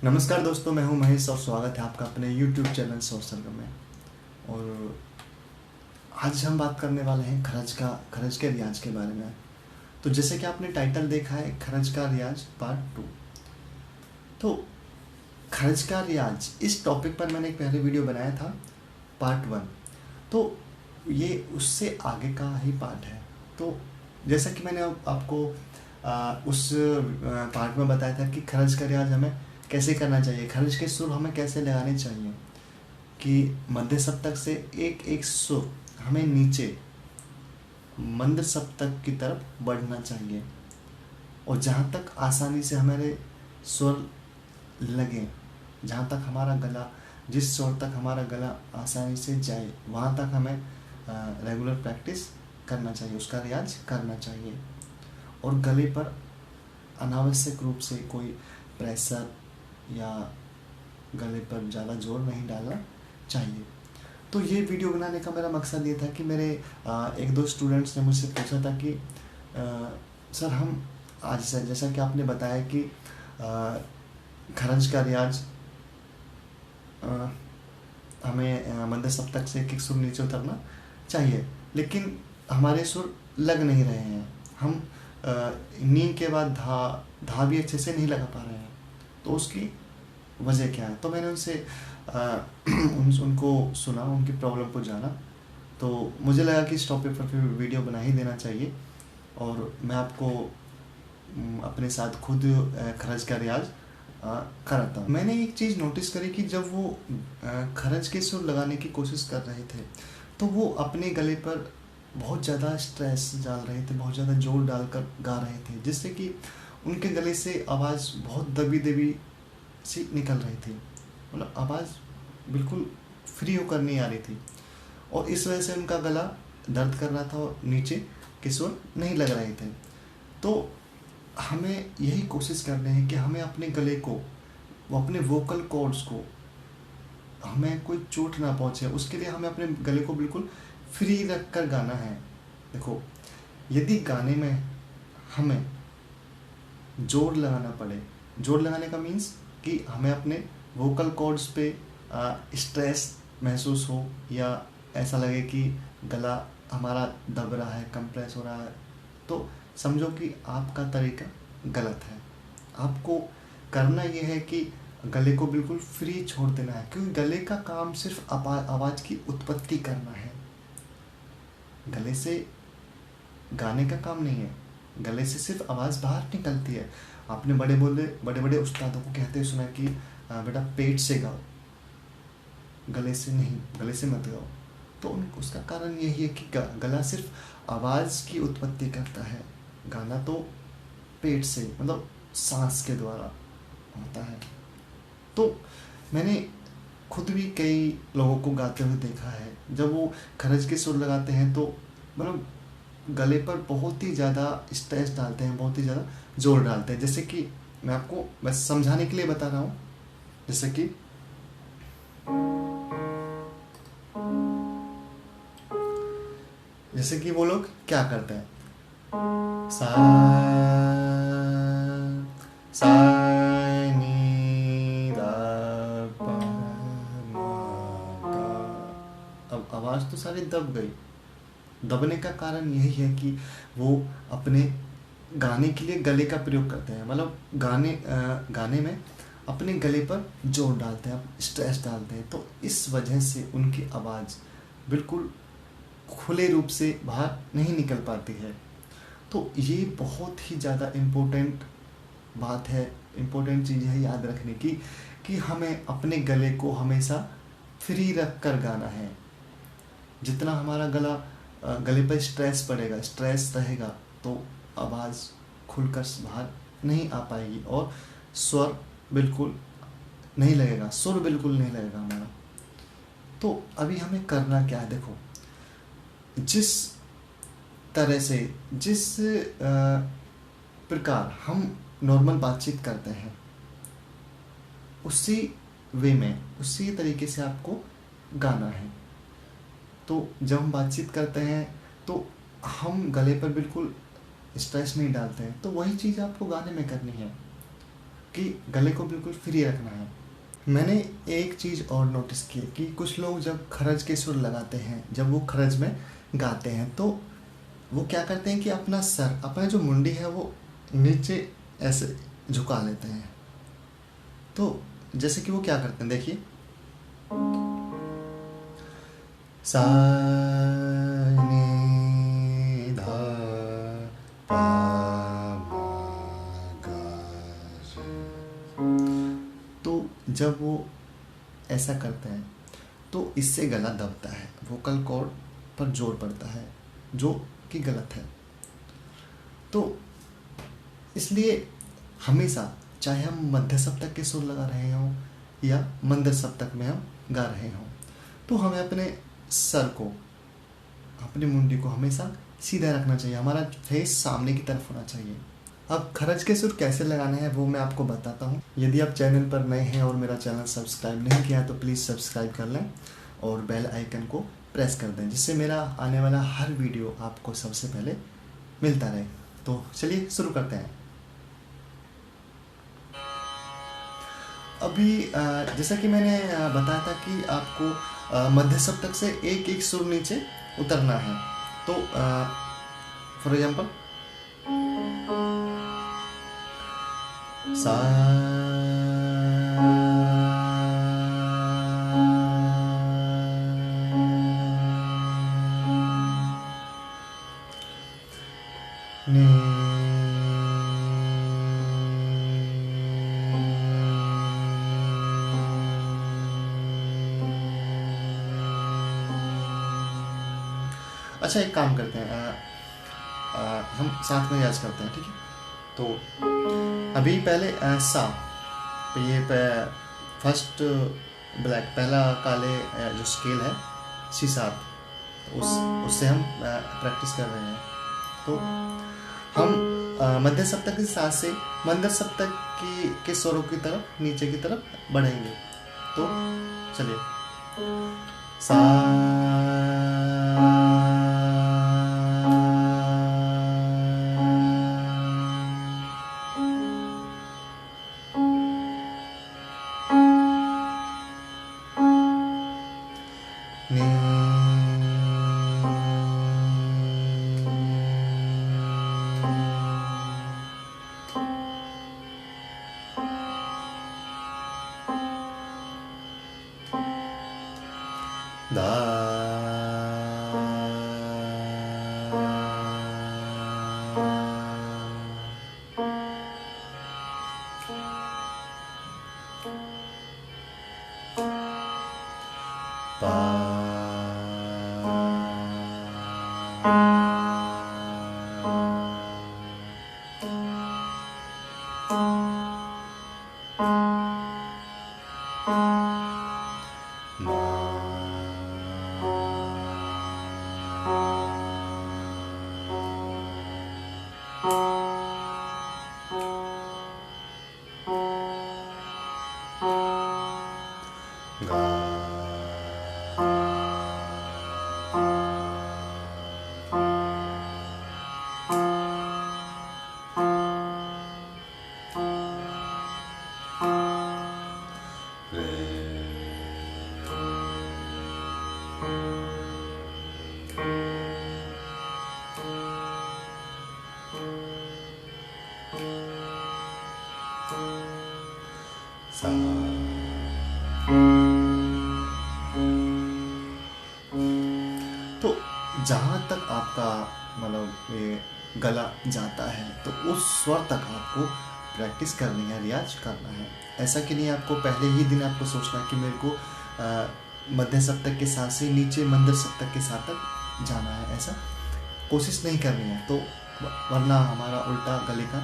नमस्कार दोस्तों, मैं हूं महेश और स्वागत है आपका अपने YouTube चैनल सोशल में। और आज हम बात करने वाले हैं खरज के रियाज के बारे में। तो जैसे कि आपने टाइटल देखा है, खरज का रियाज पार्ट 2। तो खरज का रियाज इस टॉपिक पर मैंने एक पहले वीडियो बनाया था, पार्ट 1। तो ये उससे आगे का ही पार्ट है। तो जैसा कि मैंने आपको उस पार्ट में बताया था कि खरज का रियाज हमें कैसे करना चाहिए, खरज के सुर हमें कैसे लगाने चाहिए, कि मध्य सप्तक से एक एक सुर हमें नीचे मंद सप्तक की तरफ बढ़ना चाहिए, और जहाँ तक आसानी से हमारे स्वर लगे, जहाँ तक हमारा गला, जिस स्वर तक हमारा गला आसानी से जाए, वहाँ तक हमें रेगुलर प्रैक्टिस करना चाहिए, उसका रियाज करना चाहिए। और गले पर अनावश्यक रूप से कोई प्रेशर या गले पर ज़्यादा जोर नहीं डालना चाहिए। तो ये वीडियो बनाने का मेरा मकसद ये था कि मेरे एक दो स्टूडेंट्स ने मुझसे पूछा था कि सर हम आज से, जैसा कि आपने बताया कि खरज का रियाज हमें मध्य सप्तक से एक एक सुर नीचे उतरना चाहिए, लेकिन हमारे सुर लग नहीं रहे हैं, हम नी के बाद धा भी अच्छे से नहीं लगा पा रहे हैं। तो उसकी वजह क्या है? तो मैंने उनसे उनको सुना, उनकी प्रॉब्लम को जाना। तो मुझे लगा कि इस टॉपिक पर फिर वीडियो बना ही देना चाहिए, और मैं आपको अपने साथ खुद खरज का रियाज कराता हूँ। मैंने एक चीज़ नोटिस करी कि जब वो खरज के सुर लगाने की कोशिश कर रहे थे, तो वो अपने गले पर बहुत ज़्यादा स्ट्रेस डाल रहे थे, बहुत ज़्यादा जोर डालकर गा रहे थे, जिससे कि उनके गले से आवाज़ बहुत दबी दबी सी निकल रही थी, मतलब आवाज़ बिल्कुल फ्री होकर नहीं आ रही थी, और इस वजह से उनका गला दर्द कर रहा था और नीचे के सुर नहीं लग रहे थे। तो हमें यही कोशिश करनी है कि हमें अपने गले को, वो अपने वोकल कॉर्ड्स को, हमें कोई चोट ना पहुँचे, उसके लिए हमें अपने गले को बिल्कुल फ्री रख कर गाना है। देखो, यदि गाने में हमें जोर लगाना पड़े, जोर लगाने का मीन्स कि हमें अपने वोकल कॉर्ड्स पे स्ट्रेस महसूस हो, या ऐसा लगे कि गला हमारा दब रहा है, कंप्रेस हो रहा है, तो समझो कि आपका तरीका गलत है। आपको करना यह है कि गले को बिल्कुल फ्री छोड़ देना है, क्योंकि गले का काम सिर्फ आवाज़ की उत्पत्ति करना है, गले से गाने का काम नहीं है। गले से सिर्फ आवाज़ बाहर निकलती है। आपने बड़े बड़े उस्तादों को कहते हुए सुना कि बेटा पेट से गाओ, गले से नहीं, गले से मत गाओ। तो उसका कारण यही है कि गला सिर्फ आवाज़ की उत्पत्ति करता है, गाना तो पेट से, मतलब सांस के द्वारा होता है। तो मैंने खुद भी कई लोगों को गाते हुए देखा है, जब वो खरज के सुर लगाते हैं तो मतलब गले पर बहुत ही ज़्यादा स्ट्रेस डालते हैं, बहुत ही ज़्यादा जोर डालते हैं। जैसे कि मैं आपको बस समझाने के लिए बता रहा हूँ, जैसे कि वो लोग क्या करते हैं, सा सा नी दा पा मा गा। अब आवाज़ तो सारी दब गई। दबने का कारण यही है कि वो अपने गाने के लिए गले का प्रयोग करते हैं, मतलब गाने में अपने गले पर जोर डालते हैं, स्ट्रेस डालते हैं। तो इस वजह से उनकी आवाज़ बिल्कुल खुले रूप से बाहर नहीं निकल पाती है। तो ये बहुत ही ज़्यादा इम्पोर्टेंट बात है, इम्पोर्टेंट चीज़ है याद रखने की, कि हमें अपने गले को हमेशा फ्री रख कर गाना है। जितना हमारा गले पर स्ट्रेस पड़ेगा, स्ट्रेस रहेगा, तो आवाज़ खुलकर बाहर नहीं आ पाएगी, और स्वर बिल्कुल नहीं लगेगा, सुर बिल्कुल नहीं लगेगा हमारा। तो अभी हमें करना क्या है? देखो, जिस तरह से, जिस प्रकार हम नॉर्मल बातचीत करते हैं, उसी वे में, उसी तरीके से आपको गाना है। तो जब हम बातचीत करते हैं तो हम गले पर बिल्कुल स्ट्रेस नहीं डालते हैं, तो वही चीज़ आपको गाने में करनी है। कि गले को बिल्कुल फ्री रखना है। मैंने एक चीज़ और नोटिस की कि कुछ लोग जब खरज के सुर लगाते हैं, जब वो खरज में गाते हैं, तो वो क्या करते हैं कि अपना सर, अपना जो मुंडी है वो नीचे ऐसे झुका लेते हैं। तो जैसे कि वो क्या करते हैं, देखिए, सा नी धा पा मा गा रे। तो जब वो ऐसा करते हैं तो इससे गला दबता है, वोकल कॉर्ड पर जोर पड़ता है, जो कि गलत है। तो इसलिए हमेशा, चाहे हम मध्य सप्तक के सुर लगा रहे हों या मंद सप्तक में हम गा रहे हों, तो हमें अपने सर को, अपनी मुंडी को हमेशा सीधा रखना चाहिए। हमारा फेस सामने की तरफ होना चाहिए। अब खरज के सुर कैसे लगाने हैं वो मैं आपको बताता हूँ। यदि आप चैनल पर नए हैं और मेरा चैनल सब्सक्राइब नहीं किया है तो प्लीज़ सब्सक्राइब कर लें और बेल आइकन को प्रेस कर दें, जिससे मेरा आने वाला हर वीडियो आपको सबसे पहले मिलता रहे। तो चलिए शुरू करते हैं। अभी जैसा कि मैंने बताया था कि आपको मध्य सप्तक से एक एक सुर नीचे उतरना है। तो फॉर एग्जाम्पल, सा नी अच्छा, एक काम करते हैं, हम साथ में रियाज करते हैं, ठीक है? तो अभी पहले सा तो ये फर्स्ट ब्लैक, पहला काले जो स्केल है सी सात, उससे हम प्रैक्टिस कर रहे हैं। तो हम मध्य सप्तक के साथ से मंद सप्तक के स्वरों की तरफ, नीचे की तरफ बढ़ेंगे। तो चलिए, सा नी दा पा सा। तो जहाँ तक आपका मतलब ये गला जाता है तो उस स्वर तक आपको प्रैक्टिस करनी है, रियाज करना है। ऐसा कि नहीं आपको पहले ही दिन आपको सोचना है कि मेरे को मध्य सप्तक के साथ से नीचे मंद सप्तक के साथ तक जाना है, ऐसा कोशिश नहीं करनी है। तो वरना हमारा उल्टा गले का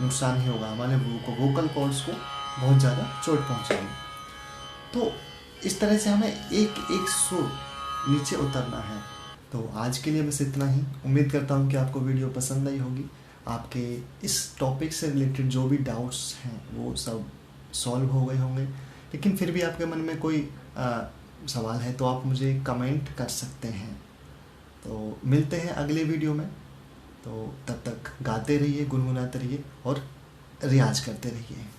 नुकसान ही होगा, हमारे वोकल कॉर्ड्स को बहुत ज़्यादा चोट पहुंचेगी। तो इस तरह से हमें एक एक सुर नीचे उतरना है। तो आज के लिए बस इतना ही। उम्मीद करता हूँ कि आपको वीडियो पसंद आई होगी। आपके इस टॉपिक से रिलेटेड जो भी डाउट्स हैं वो सब सॉल्व हो गए होंगे, लेकिन फिर भी आपके मन में कोई सवाल है तो आप मुझे कमेंट कर सकते हैं। तो मिलते हैं अगले वीडियो में। तो तब तक गाते रहिए, गुनगुनाते रहिए और रियाज करते रहिए।